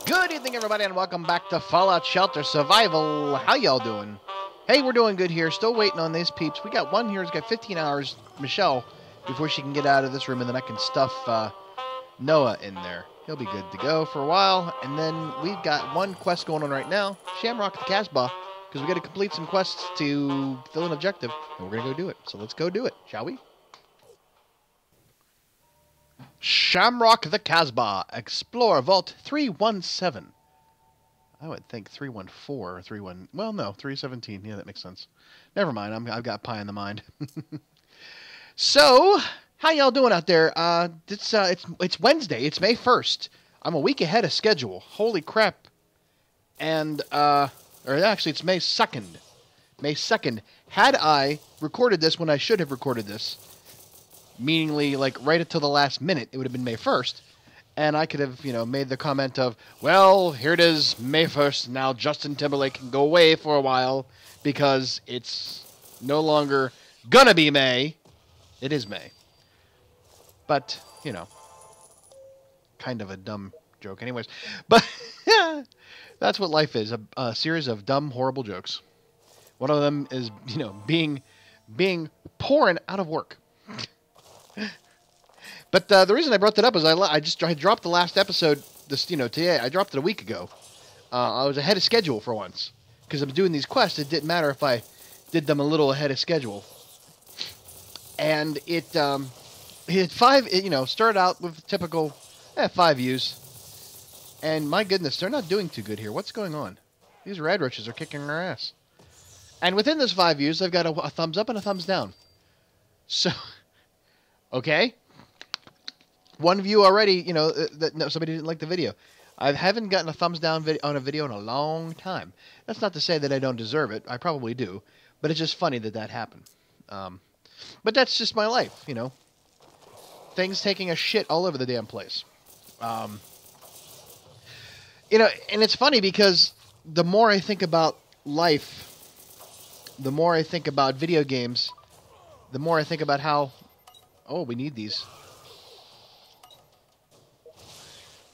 Good evening, everybody, and welcome back to Fallout Shelter Survival. How y'all doing? Hey, we're doing good here. Still waiting on these peeps. We got one here who's got 15 hours, Michelle, before she can get out of this room, and then I can stuff Noah in there. He'll be good to go for a while. And then we've got one quest going on right now, Shamrock the Casbah, because we got to complete some quests to fill an objective, and we're going to go do it. So let's go do it, shall we? Shamrock the Casbah. Explore Vault 317. I would think 314 or 31. Well, no, 317. Yeah, that makes sense. Never mind. I've got pie in the mind. So, how y'all doing out there? It's Wednesday. It's May 1st. I'm a week ahead of schedule. Holy crap. And or actually it's May 2nd. May 2nd. Had I recorded this when I should have recorded this, meaningly, like, right until the last minute, it would have been May 1st. And I could have, made the comment of, well, here it is, May 1st. Now Justin Timberlake can go away for a while because it's no longer gonna be May. It is May. But, kind of a dumb joke anyways. But that's what life is, a series of dumb, horrible jokes. One of them is, being poor and out of work. But the reason I brought that up is I dropped the last episode today. I dropped it a week ago. I was ahead of schedule for once because I'm doing these quests. It didn't matter if I did them a little ahead of schedule. And it started out with typical 5 views, and my goodness, they're not doing too good here. What's going on? These rad roaches are kicking our ass. And within those 5 views, I've got a thumbs up and a thumbs down. So. Okay, one view already, somebody didn't like the video. I haven't gotten a thumbs down on a video in a long time. That's not to say that I don't deserve it. I probably do. But it's just funny that happened. But that's just my life, Things taking a shit all over the damn place. And it's funny because the more I think about life, the more I think about video games, the more I think about how... Oh, we need these.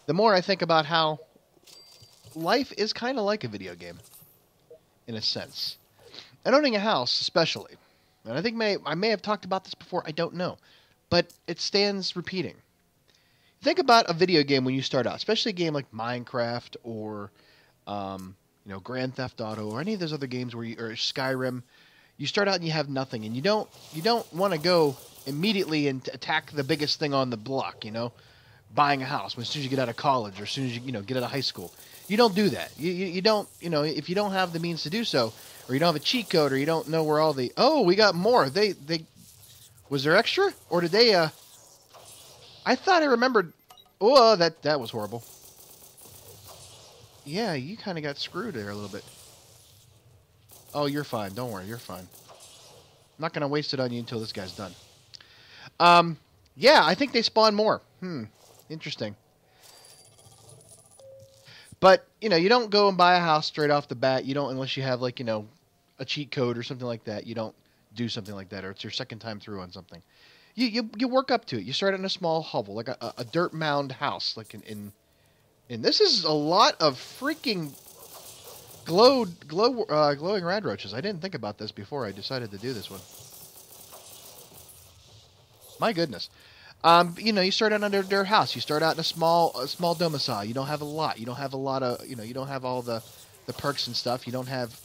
The more I think about how life is kind of like a video game, in a sense. And owning a house, especially. And I think I may have talked about this before, I don't know. But it stands repeating. Think about a video game when you start out, especially a game like Minecraft or, Grand Theft Auto or any of those other games or Skyrim. You start out and you have nothing, and you don't want to go immediately and attack the biggest thing on the block, buying a house as soon as you get out of college or as soon as you get out of high school. You don't do that. You don't, if you don't have the means to do so, or you don't have a cheat code, or you don't know where all the... Oh, we got more. They was there extra? Or did they, I thought I remembered... Oh, that was horrible. Yeah, you kind of got screwed there a little bit. Oh, you're fine. Don't worry. You're fine. I'm not going to waste it on you until this guy's done. Yeah, I think they spawn more. Interesting. But, you don't go and buy a house straight off the bat. You don't, unless you have, like, a cheat code or something like that. You don't do something like that, or it's your second time through on something. You work up to it. You start in a small hovel, like a dirt mound house, like in this is a lot of freaking glowing rad roaches. I didn't think about this before I decided to do this one. My goodness. You start out under their house. You start out in a small domicile. You don't have a lot. You don't have a lot of, you don't have all the perks and stuff. You don't have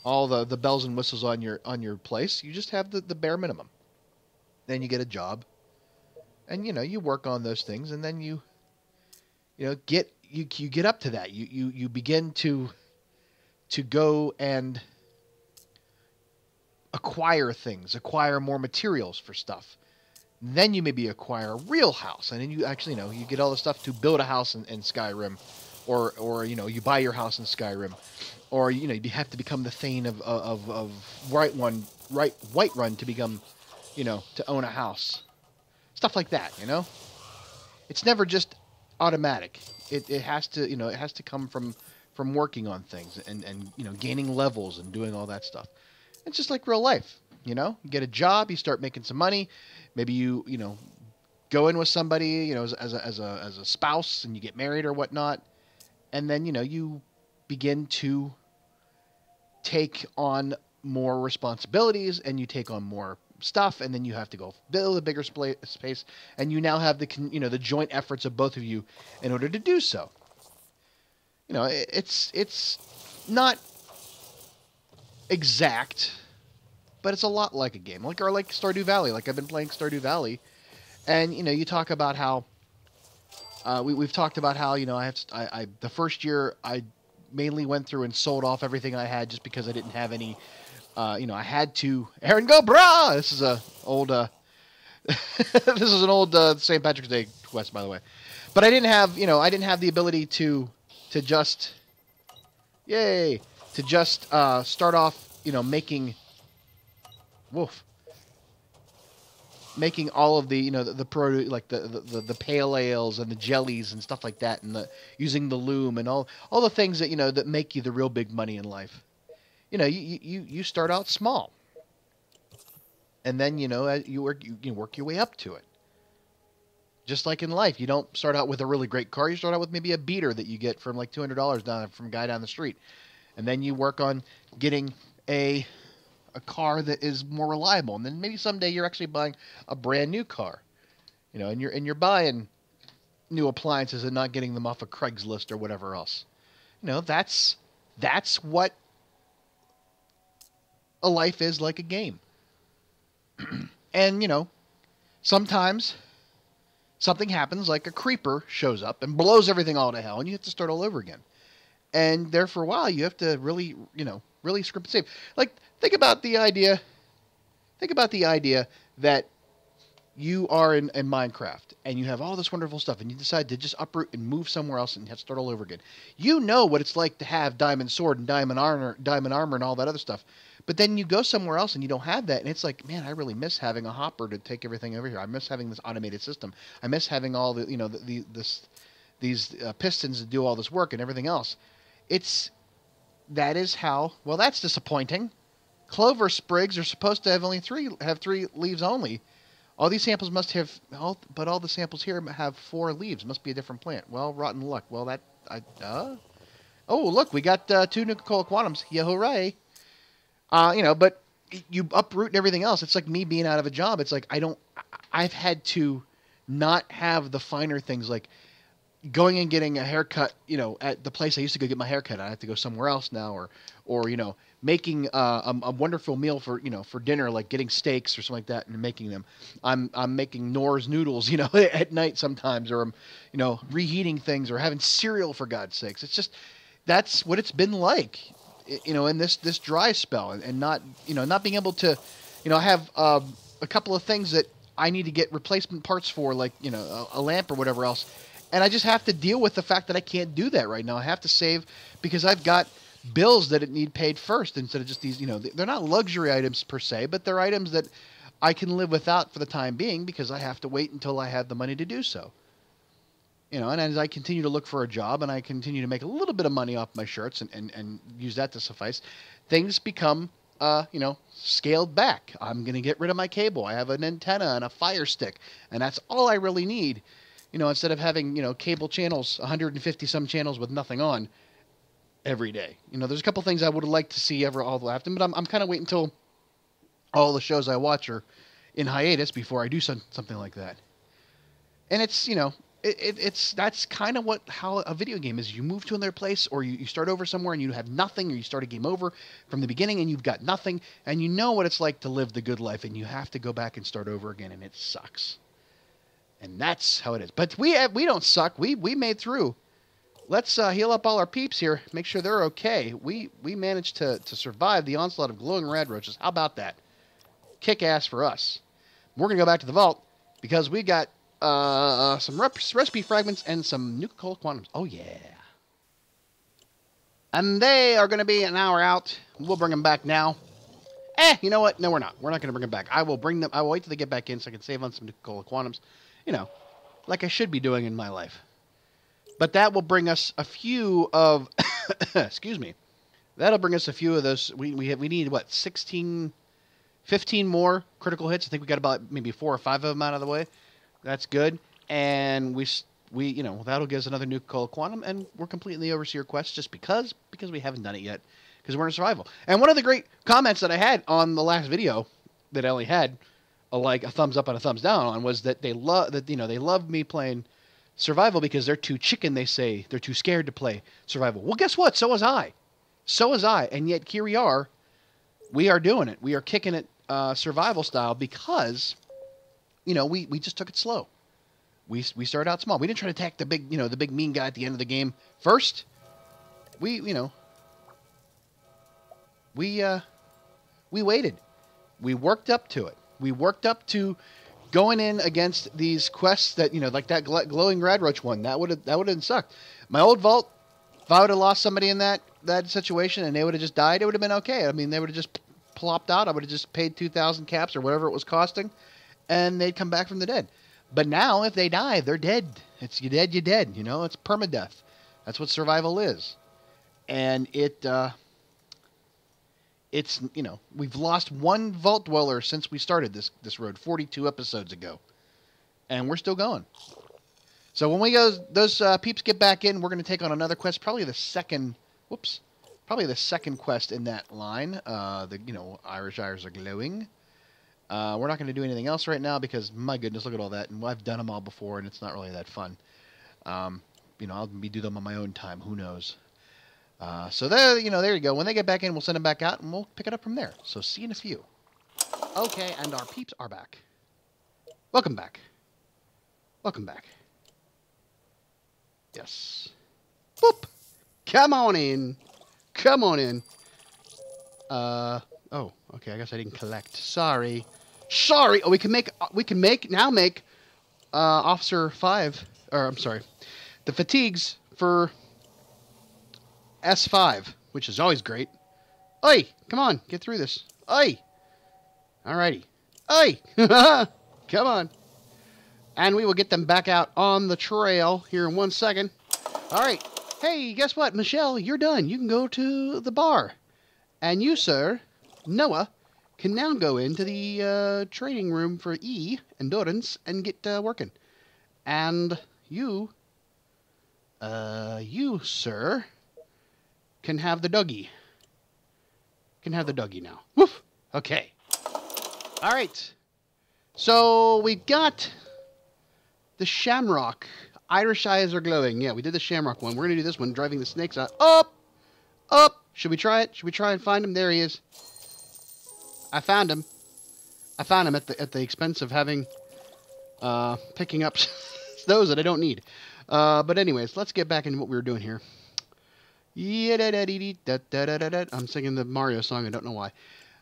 all the bells and whistles on your place. You just have the bare minimum. Then you get a job. And, you work on those things, and then you get up to that. You begin to go and acquire things, acquire more materials for stuff. Then you maybe acquire a real house, and then you actually, you get all the stuff to build a house in Skyrim, or you buy your house in Skyrim, or you have to become the Thane of Whiterun to become, to own a house, stuff like that. It's never just automatic. It has to come from working on things and gaining levels and doing all that stuff. It's just like real life. You get a job, you start making some money. Maybe you go in with somebody, you know, as a spouse, and you get married or whatnot, and then, you know, you begin to take on more responsibilities, and you take on more stuff, and then you have to go build a bigger space, and you now have the, you know, the joint efforts of both of you in order to do so. You know, it's not exact, but it's a lot like a game, like Stardew Valley. Like, I've been playing Stardew Valley, and, you know, you talk about how we've talked about how, you know, I the first year I mainly went through and sold off everything I had just because I didn't have any. You know, I had to. Aaron, go, brah! This is a old. This is an old St. Patrick's Day quest, by the way. But I didn't have, you know, I didn't have the ability to just, yay, to just start off, you know, making all of the, you know, the produce, like the pale ales and the jellies and stuff like that, and using the loom and all the things that, you know, that make you the real big money in life. You know, you start out small, and then, you know, you work your way up to it. Just like in life, you don't start out with a really great car. You start out with maybe a beater that you get from like $200 from a guy down the street, and then you work on getting a car that is more reliable, and then maybe someday you're actually buying a brand new car. You know, and you're buying new appliances and not getting them off of Craigslist or whatever else. You know, that's what a life is like a game. And, you know, sometimes something happens, like a creeper shows up and blows everything all to hell, and you have to start all over again. And there for a while, you have to really, you know, really script and save. Like, think about the idea that you are in Minecraft, and you have all this wonderful stuff, and you decide to just uproot and move somewhere else and have to start all over again. You know what it's like to have diamond sword and diamond armor and all that other stuff. But then you go somewhere else and you don't have that, and it's like, man, I really miss having a hopper to take everything over here. I miss having this automated system. I miss having all the, you know, these pistons to do all this work and everything else. That is how. Well, that's disappointing. Clover sprigs are supposed to have three leaves only. All these samples must have, but all the samples here have 4 leaves. Must be a different plant. Well, rotten luck. Well, oh, look, we got 2 Nuka-Cola Quantums. Yeah, hooray! You know, but you uproot and everything else. It's like me being out of a job. It's like I've had to not have the finer things, like going and getting a haircut, you know, at the place I used to go get my haircut. I have to go somewhere else now, or you know, making a wonderful meal for, you know, for dinner, like getting steaks or something like that and making them. I'm making Knorr's noodles, you know, at night sometimes, or I'm, you know, reheating things or having cereal, for God's sakes. It's just, that's what it's been like, you know, in this dry spell, and not, you know, not being able to, you know, I have a couple of things that I need to get replacement parts for, like, you know, a lamp or whatever else. And I just have to deal with the fact that I can't do that right now. I have to save because I've got bills that need paid first, instead of just these, you know, they're not luxury items per se, but they're items that I can live without for the time being because I have to wait until I have the money to do so. You know, and as I continue to look for a job and I continue to make a little bit of money off my shirts and use that to suffice, things become, you know, scaled back. I'm going to get rid of my cable. I have an antenna and a Fire Stick, and that's all I really need. You know, instead of having, you know, cable channels, 150 some channels with nothing on every day. You know, there's a couple things I would like to see all the happen, but I'm kind of waiting until all the shows I watch are in hiatus before I do something like that. And it's, you know, that's kind of how a video game is. You move to another place, or you start over somewhere and you have nothing, or you start a game over from the beginning and you've got nothing, and you know what it's like to live the good life, and you have to go back and start over again, and it sucks. And that's how it is. But we don't suck. We made through. Let's heal up all our peeps here. Make sure they're okay. We managed to survive the onslaught of glowing rad roaches. How about that? Kick ass for us. We're going to go back to the vault because we got some recipe fragments and some Nuka-Cola Quantums. Oh, yeah. And they are going to be an hour out. We'll bring them back now. You know what? No, we're not. We're not going to bring them back. I will wait till they get back in so I can save on some Nuka-Cola Quantums. You know, like I should be doing in my life. But that will bring us a few of, excuse me, that'll bring us a few of those. We need, what, 16, 15 more critical hits. I think we got about maybe 4 or 5 of them out of the way. That's good. And you know, that'll give us another new Call of Quantum, and we're completely the Overseer quest just because we haven't done it yet, because we're in survival. And one of the great comments that I had on the last video that I only had a thumbs up and a thumbs down on was that they love me playing survival because they're too chicken. They say they're too scared to play survival. Well, guess what? So was I. And yet here we are. We are doing it. We are kicking it survival style because, you know, we just took it slow. We started out small. We didn't try to attack the big mean guy at the end of the game first. We waited. We worked up to it. We worked up to going in against these quests that, you know, like that glowing rad roach one. That would have sucked. My old vault, if I would have lost somebody in that situation and they would have just died, it would have been okay. I mean, they would have just plopped out. I would have just paid 2,000 caps or whatever it was costing, and they'd come back from the dead. But now, if they die, they're dead. It's you dead, you dead. You know, it's permadeath. That's what survival is. And it's, you know, we've lost one vault dweller since we started this road 42 episodes ago. And we're still going. So when those peeps get back in, we're going to take on another quest, probably the second quest in that line. Irish eyes are glowing. We're not going to do anything else right now because, my goodness, look at all that. And I've done them all before, and it's not really that fun. You know, I'll do them on my own time. Who knows? So there you go. When they get back in, we'll send them back out, and we'll pick it up from there. So see you in a few. Okay, and our peeps are back. Welcome back. Welcome back. Yes. Boop. Come on in. Come on in. Oh, okay. I guess I didn't collect. Sorry. Oh, we can make Officer 5, or I'm sorry, the fatigues for S5, which is always great. Oi, come on, get through this. Oi. Alrighty. Oi. Come on. And we will get them back out on the trail here in 1 second. Alright. Hey, guess what, Michelle? You're done. You can go to the bar. And you, sir, Noah, can now go into the training room for E, endurance, and get working. And you, sir, can have the doggy. Can have the doggy now. Woof! Okay. Alright. So, we got the Shamrock. Irish eyes are glowing. Yeah, we did the Shamrock one. We're going to do this one, driving the snakes out. Up! Up! Should we try it? Should we try and find him? There he is. I found him. I found him at the expense of having picking up those that I don't need. But anyways, let's get back into what we were doing here. I'm singing the Mario song. I don't know why.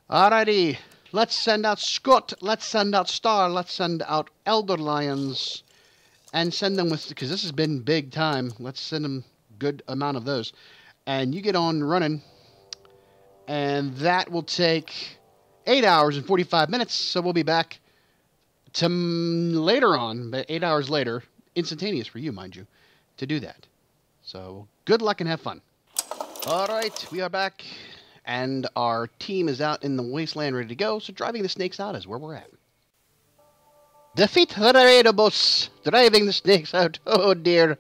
Alrighty. Let's send out Scott. Let's send out Star. Let's send out Elder Lions. And send them with, because this has been big time. Let's send them good amount of those. And you get on running. And that will take 8 hours and 45 minutes. So we'll be back to later on, but 8 hours later, instantaneous for you, mind you, to do that. So good luck and have fun. All right, we are back. And our team is out in the wasteland ready to go. So driving the snakes out is where we're at. Defeat the raidabus. Driving the snakes out. Oh dear.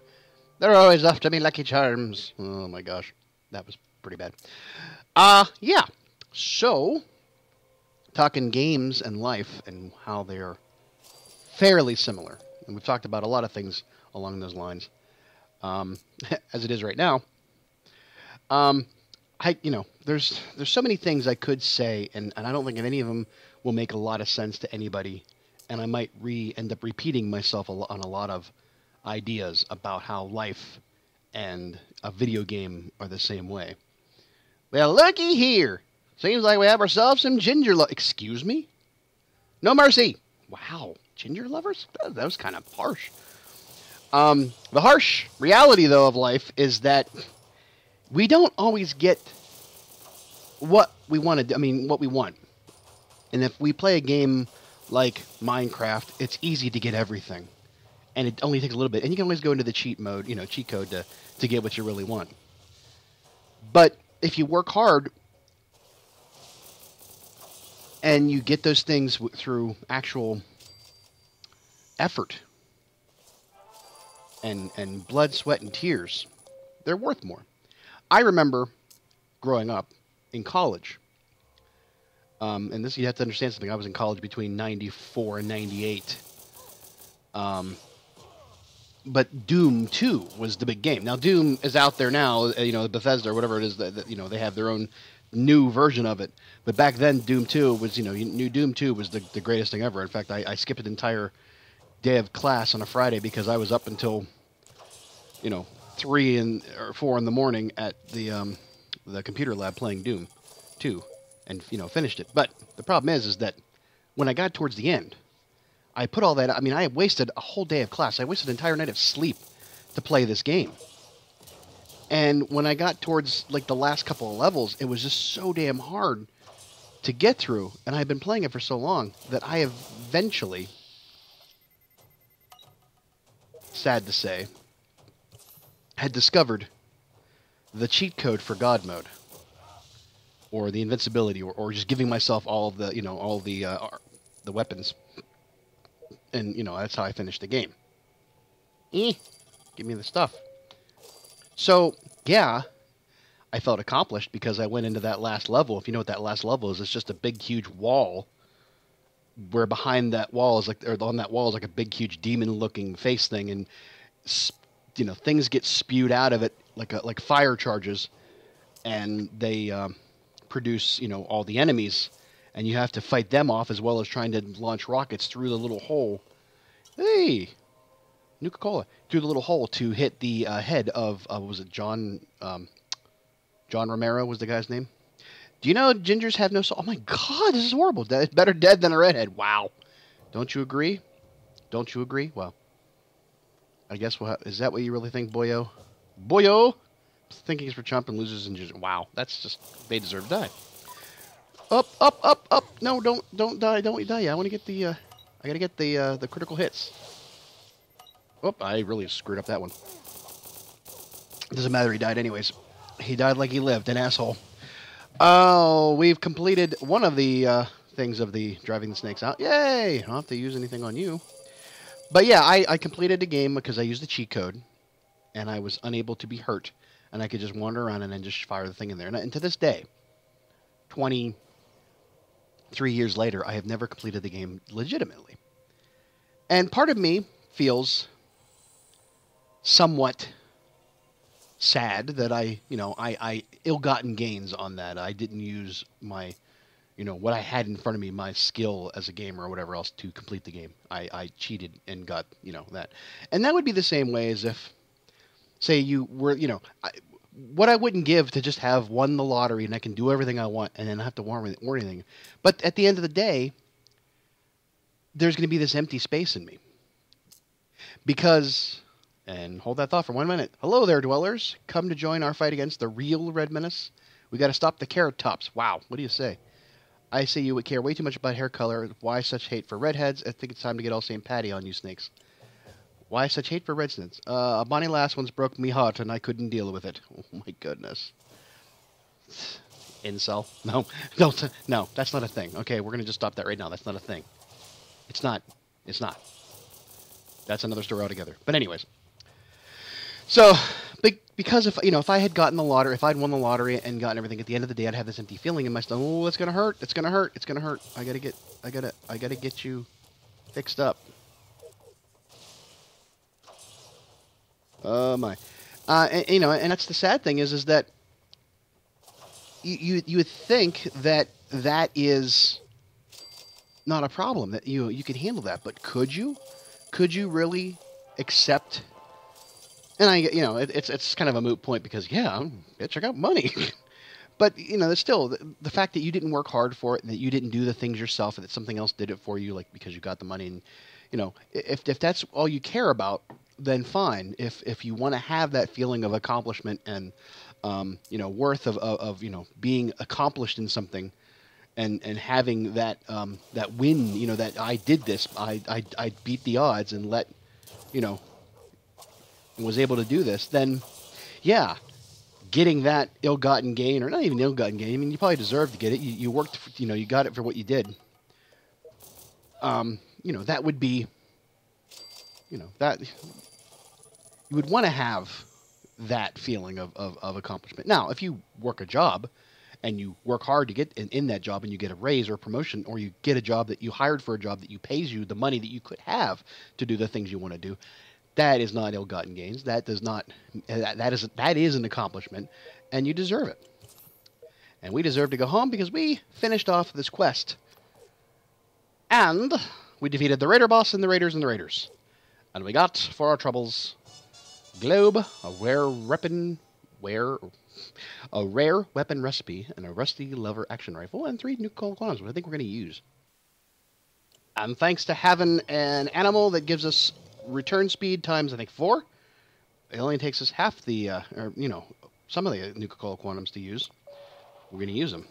They're always after me, Lucky Charms. Oh my gosh. That was pretty bad. Yeah. So, talking games and life and how they're fairly similar. And we've talked about a lot of things along those lines. As it is right now. There's so many things I could say, and I don't think any of them will make a lot of sense to anybody. And I might end up repeating myself on a lot of ideas about how life and a video game are the same way. Well, looky here. Seems like we have ourselves some ginger lovers. Excuse me? No mercy. Wow. Ginger lovers? That was kind of harsh. The harsh reality, though, of life is that we don't always get what we want to do. I mean, what we want. And if we play a game like Minecraft, it's easy to get everything. And it only takes a little bit. And you can always go into the cheat mode, cheat code to get what you really want. But if you work hard and you get those things through actual effort, and blood, sweat, and tears, they're worth more. I remember growing up in college, and this you have to understand something. I was in college between '94 and '98. But Doom 2 was the big game. Now Doom is out there now, Bethesda or whatever it is that they have their own new version of it. But back then, Doom 2 was, new Doom 2 was the greatest thing ever. In fact, I skipped an entire day of class on a Friday because I was up until, 3 or 4 in the morning at the computer lab playing Doom 2 and, finished it. But the problem is that when I got towards the end, I put all that. I mean, I wasted a whole day of class. I wasted an entire night of sleep to play this game. And when I got towards like the last couple of levels, it was just so damn hard to get through. And I've been playing it for so long that I eventually, sad to say, had discovered the cheat code for God mode, or the invincibility, or just giving myself all of the, all the weapons. And, that's how I finished the game. Give me the stuff. So, yeah, I felt accomplished because I went into that last level. If you know what that last level is, it's just a big, huge wall where behind that wall is like, or on that wall is like a big, huge demon-looking face thing. And, things get spewed out of it like fire charges. And they produce, all the enemies. And you have to fight them off as well as trying to launch rockets through the little hole. Hey! Nuka-Cola. Through the little hole to hit the head of, was it John Romero was the guy's name? Do you know gingers have no soul? Oh my god, this is horrible. Better dead than a redhead. Wow. Don't you agree? Don't you agree? Well, I guess is that what you really think, boyo? Boyo! Thinking is for chump and losers and gingers. Wow, that's just, they deserve to die. Up, up, up, up. No, don't die. Don't die. I want to get the, I gotta get the critical hits. Oh, I really screwed up that one. Doesn't matter, he died anyways. He died like he lived, an asshole. Oh, we've completed one of the things of the driving the snakes out. Yay! I don't have to use anything on you. But yeah, I completed the game because I used the cheat code, and I was unable to be hurt, and I could just wander around and then just fire the thing in there. And to this day, 23 years later, I have never completed the game legitimately. And part of me feels somewhat sad that I ill-gotten gains on that. I didn't use my, what I had in front of me, my skill as a gamer or whatever else to complete the game. I cheated and got, that. And that would be the same way as if, say you were, what I wouldn't give to just have won the lottery and I can do everything I want and then not have to worry anything. But at the end of the day, there's going to be this empty space in me. Because, and hold that thought for 1 minute. Hello there, dwellers. Come to join our fight against the real Red Menace. We got to stop the Carrot Tops. Wow, what do you say? I say you would care way too much about hair color. Why such hate for redheads? I think it's time to get all St. Patty on you snakes. Why such hate for red snakes? A bonny lass once broke me heart and I couldn't deal with it. Oh my goodness. Incel. No, no, that's not a thing. Okay, we're going to just stop that right now. That's not a thing. It's not. It's not. That's another story altogether. But anyways. So, because if I had gotten the lottery, if I'd won the lottery and gotten everything, at the end of the day, I'd have this empty feeling in my stomach. Oh, it's gonna hurt. It's gonna hurt. It's gonna hurt. I gotta get you fixed up. Oh my. And that's the sad thing is that you would think that is not a problem, that you could handle that, but could you? Could you really accept? And it's kind of a moot point because bitch, I got money. But there's still the fact that you didn't work hard for it, and that you didn't do the things yourself, and that something else did it for you, like because you got the money. And if that's all you care about, then fine. If you want to have that feeling of accomplishment and worth of being accomplished in something, and having that that win, that I did this, I beat the odds and was able to do this, then yeah, getting that ill-gotten gain, or not even ill-gotten gain, I mean, you probably deserve to get it. You worked, you got it for what you did. That would be, that you would want to have that feeling of accomplishment. Now, if you work a job and you work hard to get in that job and you get a raise or a promotion, or you get a job that you hired for a job that you pays you the money that you could have to do the things you want to do, that is not ill-gotten gains. That does not that is an accomplishment, and you deserve it. And we deserve to go home because we finished off this quest. And we defeated the raider boss and the raiders and the raiders. And we got, for our troubles, globe, a rare weapon recipe, and a rusty lever action rifle, and 3 new quantims, which I think we're going to use. And thanks to having an animal that gives us return speed times, I think, 4, it only takes us half the, some of the nuka-cola quantums to use. We're going to use them.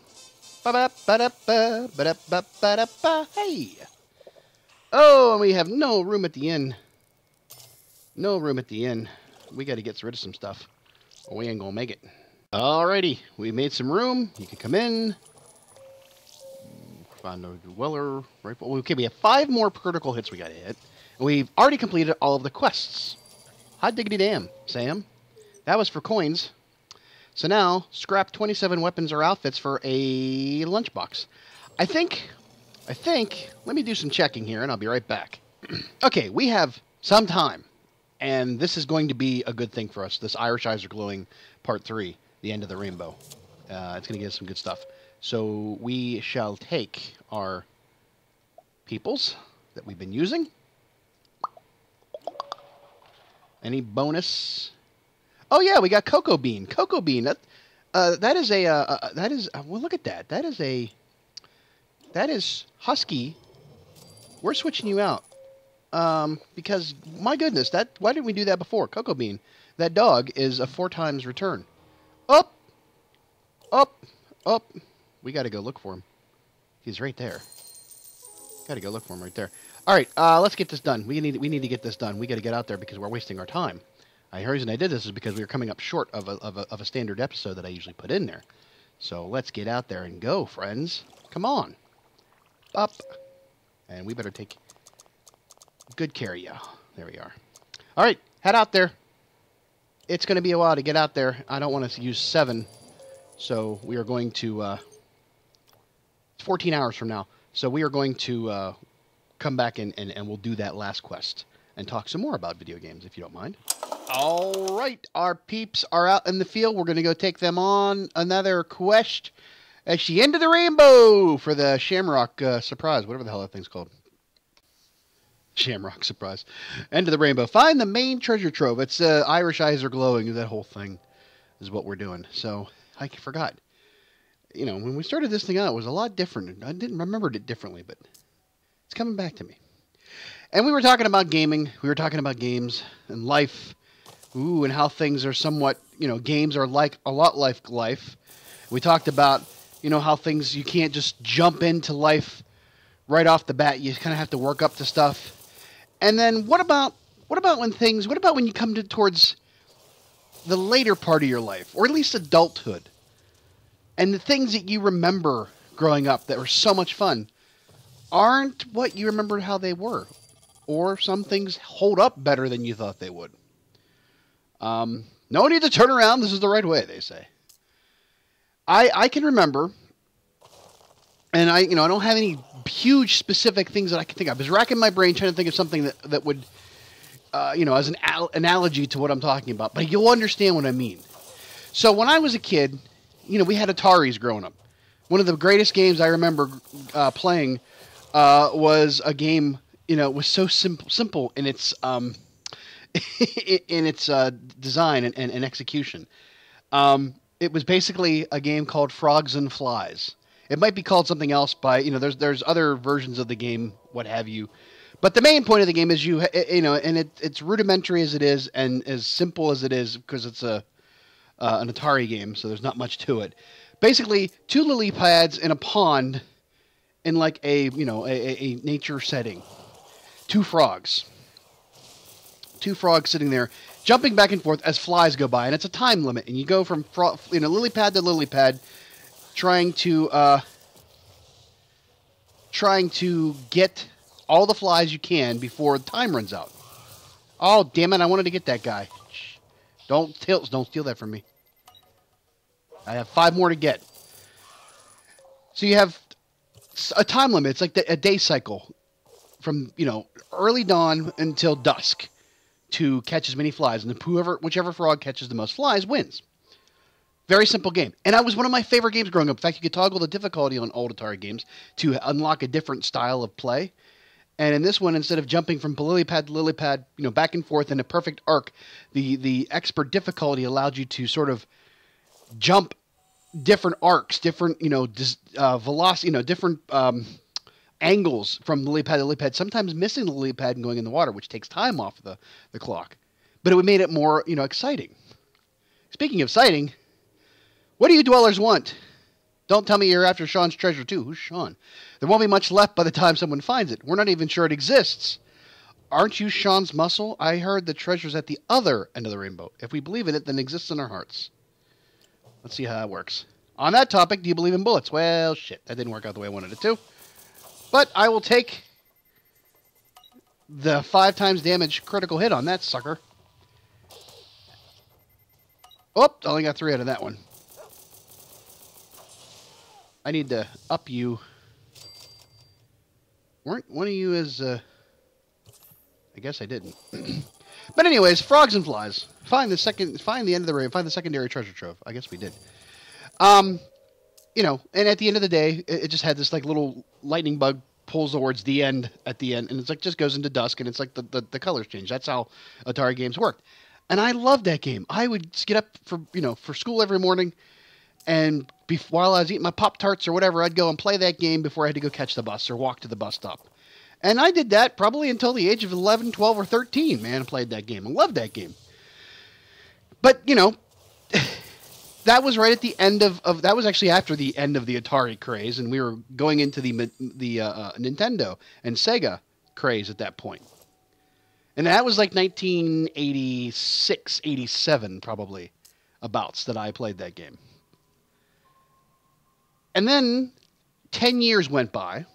Hey! Oh, and we have no room at the inn. No room at the inn. We got to get rid of some stuff, or we ain't going to make it. Alrighty, we made some room. You can come in. Find a Weller rifle. Okay, we have 5 more critical hits we got to hit. And we've already completed all of the quests. Hot diggity damn, Sam. That was for coins. So now, scrap 27 weapons or outfits for a lunchbox. I think, let me do some checking here and I'll be right back. Okay, we have some time. And this is going to be a good thing for us. This Irish Eyes Are Glowing Part 3, the end of the rainbow. It's going to give us some good stuff. So we shall take our peoples that we've been using. Any bonus? Oh yeah, we got cocoa bean. Cocoa bean. That is a well, look at that. That is husky. We're switching you out. Because my goodness, why didn't we do that before? Cocoa bean. That dog is a 4 times return. Up. We got to go look for him. He's right there. Got to go look for him right there. All right, let's get this done. We need to get this done. We got to get out there because we're wasting our time. The reason I did this is because we were coming up short of a standard episode that I usually put in there. So let's get out there and go, friends. Come on. Up. And we better take good care of you. There we are. All right, head out there. It's going to be a while to get out there. I don't want to use 7. So we are going to... it's 14 hours from now. So we are going to come back and we'll do that last quest and talk some more about video games, if you don't mind. All right, our peeps are out in the field. We're going to go take them on another quest at the end of the rainbow for the Shamrock Surprise, whatever the hell that thing's called. Shamrock Surprise. End of the rainbow. Find the main treasure trove. It's Irish Eyes Are Glowing. That whole thing is what we're doing. So I forgot. You know, when we started this thing out, it was a lot different. I didn't remember it differently, but it's coming back to me. And we were talking about gaming. We were talking about games and life. Ooh, and how things are somewhat, games are like a lot like life. We talked about, how things, you can't just jump into life right off the bat. You kind of have to work up to stuff. And then what about when you come towards the later part of your life, or at least adulthood, and the things that you remember growing up that were so much fun aren't what you remembered how they were, or some things hold up better than you thought they would. No need to turn around. This is the right way, they say. I can remember, and I don't have any huge specific things that I can think of. I was racking my brain trying to think of something that would, as an analogy to what I'm talking about. But you'll understand what I mean. So when I was a kid, we had Ataris growing up. One of the greatest games I remember playing was a game. It was so simple in its design and execution. It was basically a game called Frogs and Flies. It might be called something else by, there's other versions of the game, what have you. But the main point of the game is it's rudimentary as it is and as simple as it is because it's an Atari game, so there's not much to it. Basically, 2 lily pads in a pond in like a nature setting. 2 frogs. 2 frogs sitting there, jumping back and forth as flies go by, and it's a time limit, and you go from lily pad to lily pad, trying to get all the flies you can before the time runs out. Oh, damn it. I wanted to get that guy. Shh. Don't steal that from me. I have 5 more to get. So you have a time limit. It's like a day cycle from, early dawn until dusk to catch as many flies. And whichever frog catches the most flies wins. Very simple game. And that was one of my favorite games growing up. In fact, you could toggle the difficulty on old Atari games to unlock a different style of play. And in this one, instead of jumping from lily pad to lily pad, back and forth in a perfect arc, the expert difficulty allowed you to sort of jump different arcs, different, velocity, different angles from lily pad to lily pad, sometimes missing the lily pad and going in the water, which takes time off the clock. But it made it more, exciting. Speaking of exciting, what do you dwellers want? Don't tell me you're after Sean's treasure too. Who's Sean? There won't be much left by the time someone finds it. We're not even sure it exists. Aren't you Sean's muscle? I heard the treasure's at the other end of the rainbow. If we believe in it, then it exists in our hearts. Let's see how that works. On that topic, do you believe in bullets? Well, shit. That didn't work out the way I wanted it to. But I will take the 5 times damage critical hit on that sucker. Oh, I only got 3 out of that one. I need to up you. Weren't one of you as, I guess I didn't. But anyways, frogs and flies. Find the end of the rainbow. Find the secondary treasure trove. I guess we did. And at the end of the day, it just had this like little lightning bug pulls towards the end at the end, and it's like just goes into dusk, and it's like the colors change. That's how Atari games worked. And I loved that game. I would get up for school every morning, and while I was eating my Pop-Tarts or whatever, I'd go and play that game before I had to go catch the bus or walk to the bus stop. And I did that probably until the age of 11, 12, or 13, man. I played that game. I loved that game. But, that was right at the end of that was actually after the end of the Atari craze, and we were going into the Nintendo and Sega craze at that point. And that was like 1986, 87 probably, abouts that I played that game. And then 10 years went by.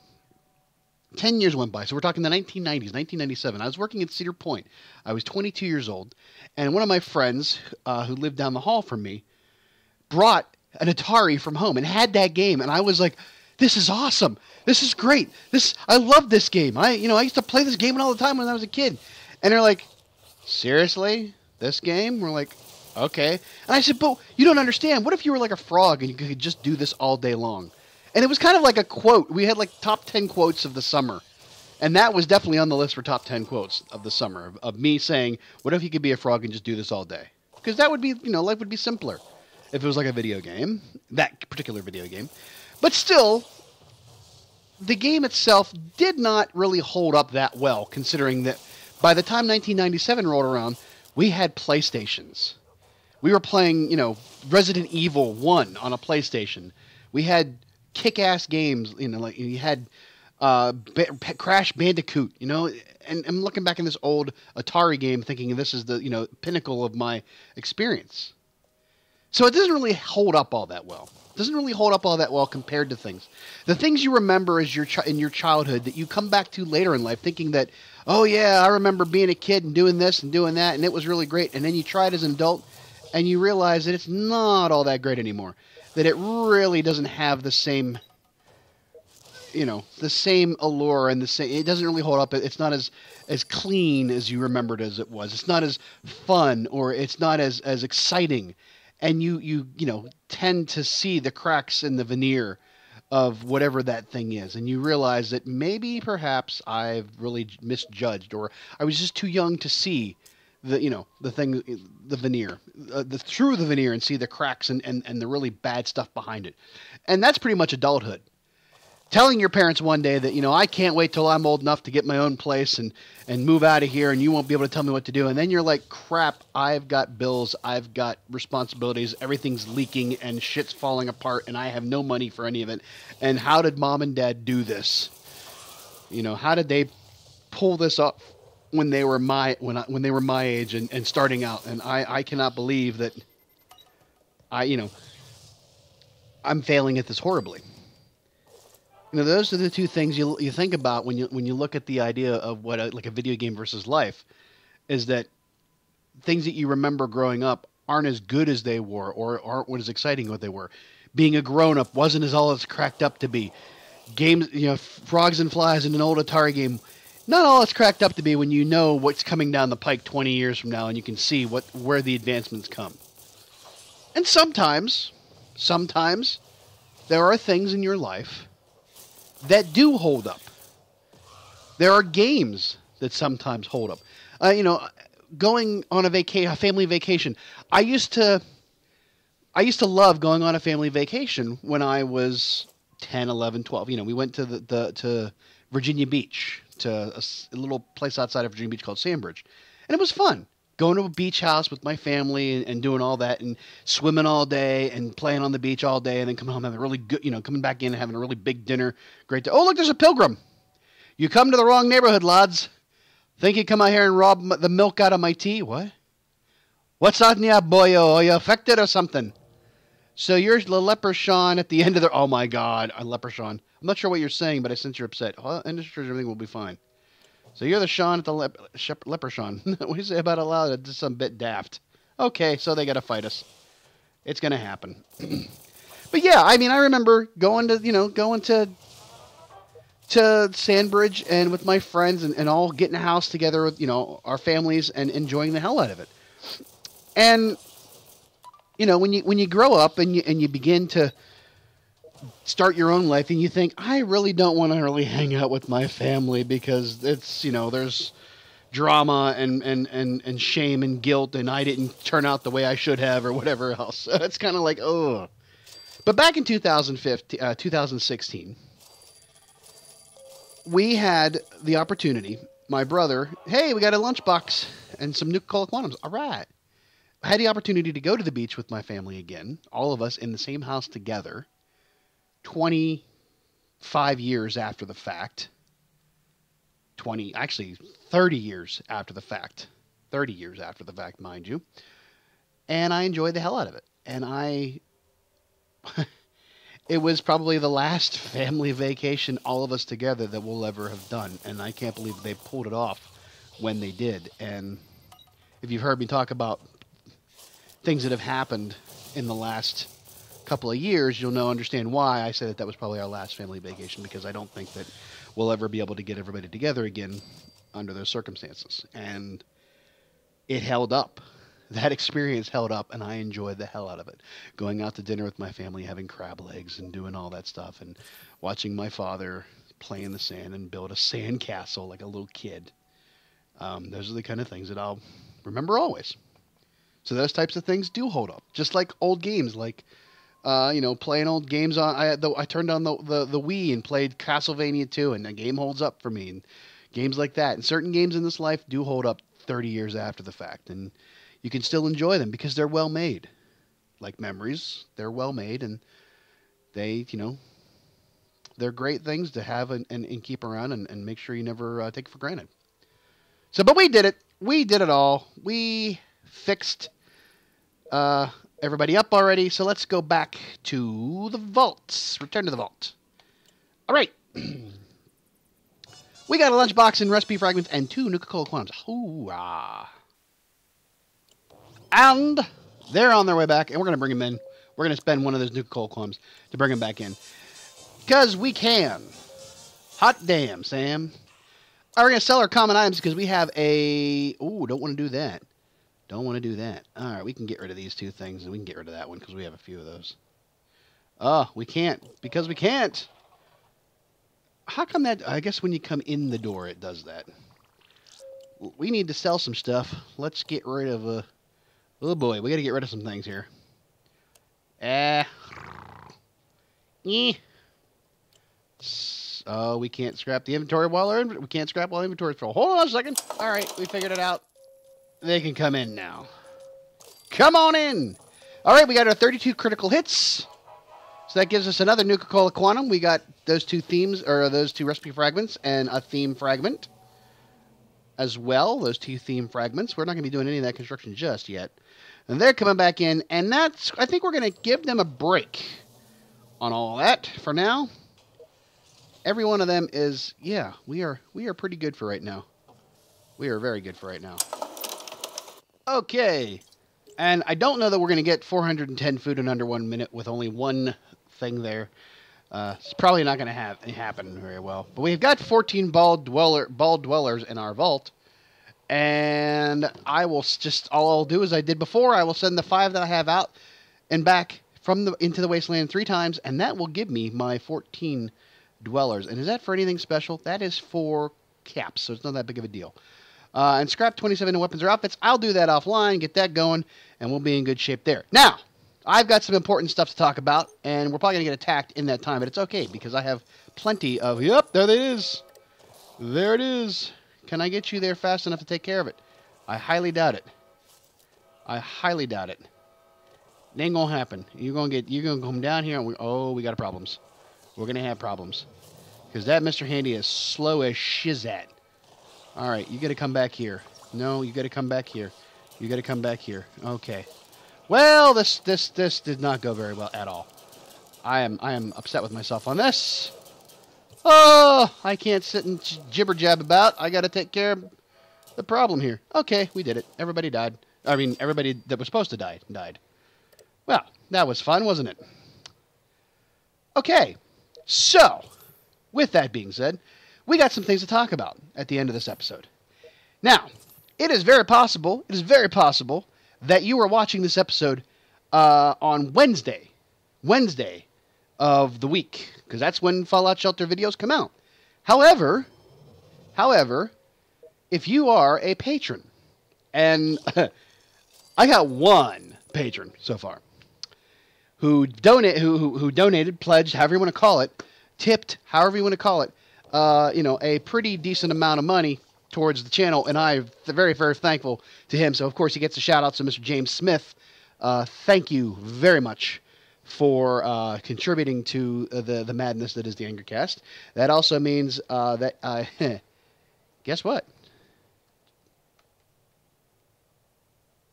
10 years went by. So we're talking the 1990s, 1997. I was working at Cedar Point. I was 22 years old. And one of my friends who lived down the hall from me brought an Atari from home and had that game. And I was like, this is awesome. This is great. I love this game. I used to play this game all the time when I was a kid. And they're like, seriously? This game? We're like, okay. And I said, but you don't understand. What if you were like a frog and you could just do this all day long? And it was kind of like a quote. We had like top 10 quotes of the summer. And that was definitely on the list for top 10 quotes of the summer, of me saying, what if you could be a frog and just do this all day? Because that would be, life would be simpler if it was like a video game, that particular video game. But still, the game itself did not really hold up that well, considering that by the time 1997 rolled around, we had PlayStations. We were playing, Resident Evil 1 on a PlayStation. We had kick-ass games, like you had Crash Bandicoot, and I'm looking back in this old Atari game thinking this is the, pinnacle of my experience. So it doesn't really hold up all that well. It doesn't really hold up all that well compared to things. The things you remember as in your childhood that you come back to later in life thinking that, oh yeah, I remember being a kid and doing this and doing that and it was really great. And then you try it as an adult and you realize that it's not all that great anymore. That it really doesn't have the same, the same allure and it doesn't really hold up. It's not as clean as you remembered as it was. It's not as fun or it's not as exciting. And you tend to see the cracks in the veneer of whatever that thing is. And you realize that maybe perhaps I've really misjudged or I was just too young to see the veneer, through the veneer and see the cracks and the really bad stuff behind it. And that's pretty much adulthood. Telling your parents one day that, I can't wait till I'm old enough to get my own place and move out of here and you won't be able to tell me what to do. And then you're like, crap, I've got bills, I've got responsibilities, everything's leaking and shit's falling apart and I have no money for any of it. And how did mom and dad do this? How did they pull this up when they were my age and starting out? And I cannot believe that I'm failing at this horribly. Those are the two things you think about when you look at the idea of what a video game versus life. is that things that you remember growing up aren't as good as they were, or aren't as exciting as they were. Being a grown-up wasn't as all it's cracked up to be. Games, frogs and flies in an old Atari game, not all it's cracked up to be when you know what's coming down the pike 20 years from now and you can see where the advancements come. And sometimes, there are things in your life that do hold up. There are games that sometimes hold up. Going on a family vacation. I used to love going on a family vacation when I was 10, 11, 12. We went to to Virginia Beach, to a little place outside of Virginia Beach called Sandbridge. And it was fun. Going to a beach house with my family and doing all that and swimming all day and playing on the beach all day and then coming home having a really good, coming back in and having a really big dinner. Great day. Oh, look, there's a pilgrim. You come to the wrong neighborhood, lads. Think you come out here and rob the milk out of my tea? What? What's on ya, boyo? Are you affected or something? So you're the leprechaun at the end of the... Oh, my God. A leprechaun. I'm not sure what you're saying, but I sense you're upset. Well, industry, everything will be fine. So you're the Sean at the leprechaun. What do you say about it loud? It's just some bit daft. Okay, so they got to fight us. It's going to happen. But yeah, I remember going to Sandbridge and with my friends and all getting a house together with, our families and enjoying the hell out of it. And, when you grow up and you begin to start your own life and you think, I really don't want to really hang out with my family because it's, there's drama and shame and guilt and I didn't turn out the way I should have or whatever else. So it's kind of like, oh. But back in 2016, we had the opportunity, my brother, hey, we got a lunchbox and some Nuka-Cola Quantums. All right. I had the opportunity to go to the beach with my family again, all of us in the same house together, 25 years after the fact. 30 years after the fact. 30 years after the fact, mind you. And I enjoyed the hell out of it. And it was probably the last family vacation all of us together that we'll ever have done. And I can't believe they pulled it off when they did. And if you've heard me talk about things that have happened in the last couple of years, you'll understand why I say that was probably our last family vacation, because I don't think that we'll ever be able to get everybody together again under those circumstances. And it held up. That experience held up, and I enjoyed the hell out of it. Going out to dinner with my family, having crab legs and doing all that stuff, and watching my father play in the sand and build a sand castle like a little kid. Those are the kind of things that I'll remember always. So those types of things do hold up. Just like old games, like playing old games on. I turned on the Wii and played Castlevania 2, and the game holds up for me. And games like that, and certain games in this life do hold up 30 years after the fact, and you can still enjoy them because they're well made. Like memories, they're well made, and they, they're great things to have and keep around and make sure you never take for granted. So, but we did it. We did it all. We fixed everybody up already, so let's go back to the vaults. Return to the vault. All right. We got a lunchbox and recipe fragments and 2 Nuka-Cola Quantums. Hoorah. And they're on their way back, and we're going to bring them in. We're going to spend one of those Nuka-Cola Quantums to bring them back in. Because we can. Hot damn, Sam. We're going to sell our common items because we have a... Ooh, don't want to do that. Don't want to do that. All right, we can get rid of these 2 things, and we can get rid of that one because we have a few of those. Oh, we can't. Because we can't. How come that... I guess when you come in the door, it does that. We need to sell some stuff. Let's get rid of a... Oh, boy. We got to get rid of some things here. Oh, we can't scrap the inventory while we can't scrap while inventory's full. Hold on a second. All right, we figured it out. They can come in now. Come on in. All right, we got our 32 critical hits. So that gives us another Nuka-Cola Quantum. We got those 2 themes, or those 2 recipe fragments, and a theme fragment as well. Those 2 theme fragments. We're not going to be doing any of that construction just yet. And they're coming back in, and that's... I think we're going to give them a break on all that for now. Every one of them is... Yeah, we are pretty good for right now. We are very good for right now. Okay. And I don't know that we're going to get 410 food in under 1 minute with only one thing there. It's probably not going to happen very well. But we've got 14 ball dwellers in our vault. And I will just, all I'll do as I did before, I will send the 5 that I have out and back into the wasteland 3 times, and that will give me my 14 dwellers. And is that for anything special? That is for caps, so it's not that big of a deal. And scrap 27 weapons or outfits. I'll do that offline, get that going, and we'll be in good shape there. Now, I've got some important stuff to talk about, and we're probably going to get attacked in that time, but it's okay, because I have plenty of... Yep, there it is. There it is. Can I get you there fast enough to take care of it? I highly doubt it. I highly doubt it. It ain't gonna happen. You're gonna come down here and we got problems. We're gonna have problems. Because that Mr. Handy is slow as shizat. Alright, you gotta come back here. No, you gotta come back here. You gotta come back here. Okay. Well, this did not go very well at all. I am upset with myself on this. Oh, I can't sit and jibber jab about. I gotta take care of the problem here. Okay, we did it. Everybody died. I mean, everybody that was supposed to die died. Well, that was fun, wasn't it? Okay, so, with that being said, we got some things to talk about at the end of this episode. Now, it is very possible that you are watching this episode on Wednesday of the week, because that's when Fallout Shelter videos come out. However, if you are a patron, and I got one patron so far who donated, pledged, however you want to call it, tipped, however you want to call it, a pretty decent amount of money towards the channel, and I'm very, very thankful to him. So, of course, he gets a shout-out to Mr. James Smith. Thank you very much for contributing to the madness that is the Angercast. That also means that, guess what?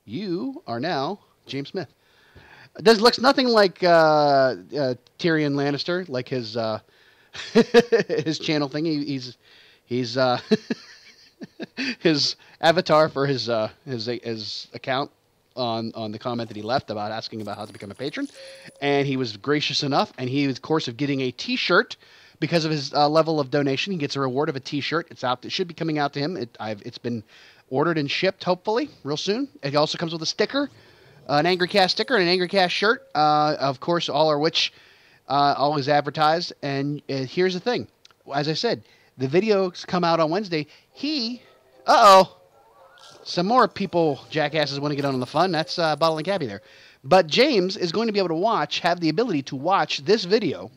You are now James Smith. This looks nothing like Tyrion Lannister, like his his channel thing. He's his avatar for his account on the comment that he left about asking about how to become a patron, and he was gracious enough, and he was, of course, of getting a T-shirt because of his level of donation. He gets a reward of a T-shirt. It's out. It should be coming out to him. It's been ordered and shipped, hopefully, real soon. It also comes with a sticker, an Angercast sticker, and an Angercast shirt. Of course, all is advertised. And here's the thing. As I said, the videos come out on Wednesday. Some more people, jackasses, want to get on the fun. That's Bottle and Cappy there. But James is going to be able to have the ability to watch this video,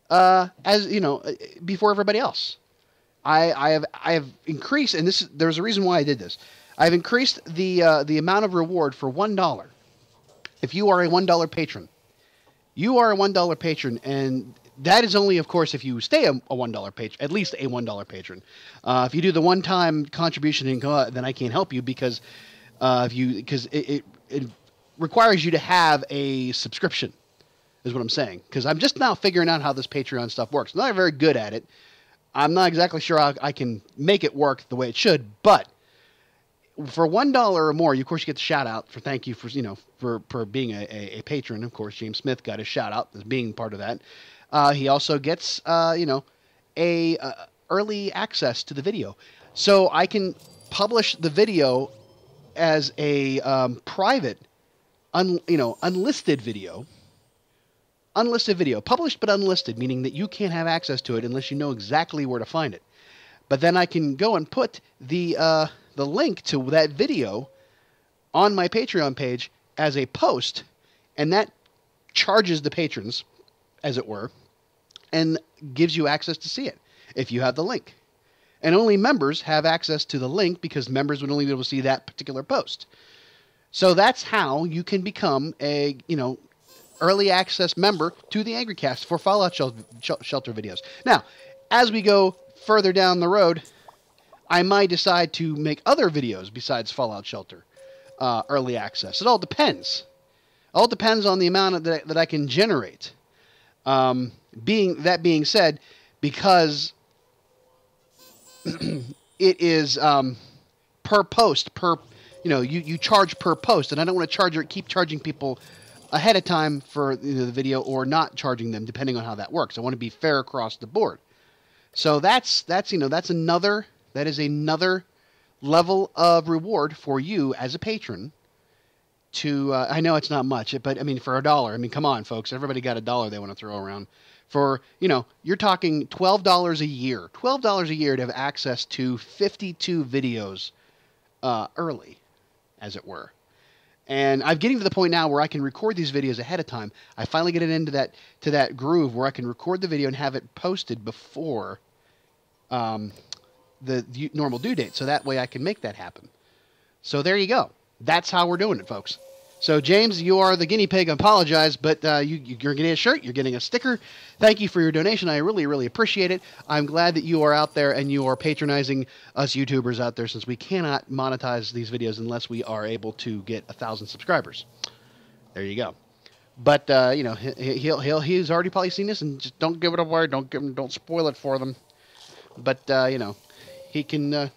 before everybody else. I have increased, and there's a reason why I did this. I've increased the amount of reward for $1. If you are a $1 patron, and that is only, of course, if you stay a $1 patron, at least a $1 patron. If you do the one-time contribution, then I can't help you because it requires you to have a subscription, is what I'm saying. Because I'm just now figuring out how this Patreon stuff works. I'm not very good at it. I'm not exactly sure how I can make it work the way it should, but for $1 or more, of course, you get the shout out for thank you for being a patron. Of course, James Smith got his shout out as being part of that. He also gets early access to the video, so I can publish the video as a private, unlisted video. Unlisted video, published but unlisted, meaning that you can't have access to it unless you know exactly where to find it. But then I can go and put the link to that video on my Patreon page as a post, and that charges the patrons, as it were, and gives you access to see it if you have the link. And only members have access to the link because members would only be able to see that particular post. So that's how you can become a, early access member to the Angercast for Fallout Shelter videos. Now, as we go further down the road, I might decide to make other videos besides Fallout Shelter early access. It all depends. All depends on the amount that I can generate. Being said, because it is per post, per you charge per post, and I don't want to keep charging people ahead of time for the video or not charging them depending on how that works. I want to be fair across the board. So that is another level of reward for you as a patron. I know it's not much, but I mean, for $1, I mean, come on, folks, everybody got $1 they want to throw around. For, you're talking $12 a year. $12 a year to have access to 52 videos early, as it were. And I'm getting to the point now where I can record these videos ahead of time. I finally get it into that groove where I can record the video and have it posted before the normal due date. So that way I can make that happen. So there you go. That's how we're doing it, folks. So, James, you are the guinea pig. I apologize, but you're getting a shirt. You're getting a sticker. Thank you for your donation. I really, really appreciate it. I'm glad that you are out there and you are patronizing us YouTubers out there, since we cannot monetize these videos unless we are able to get 1,000 subscribers. There you go. But, he's already probably seen this, and just don't give it away. Don't spoil it for them. But, he can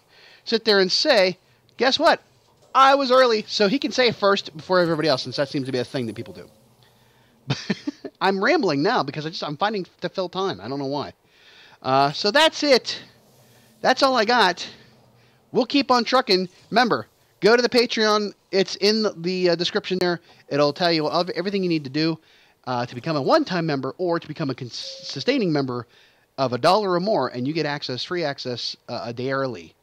sit there and say, guess what? I was early, so he can say it first before everybody else, since that seems to be a thing that people do. I'm rambling now because I'm finding to fill time. I don't know why. So that's it. That's all I got. We'll keep on trucking. Remember, go to the Patreon. It's in the description there. It'll tell you everything you need to do to become a one-time member or to become a sustaining member of $1 or more, and you get free access a day early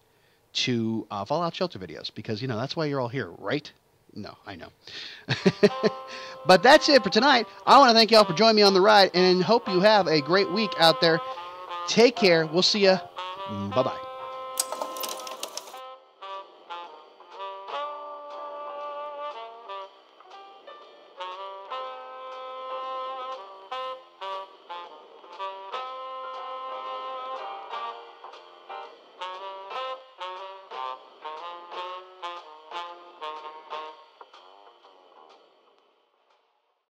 to Fallout Shelter videos, because that's why you're all here, right? No, I know. But that's it for tonight. I want to thank y'all for joining me on the ride, and hope you have a great week out there. Take care. We'll see ya. Bye-bye.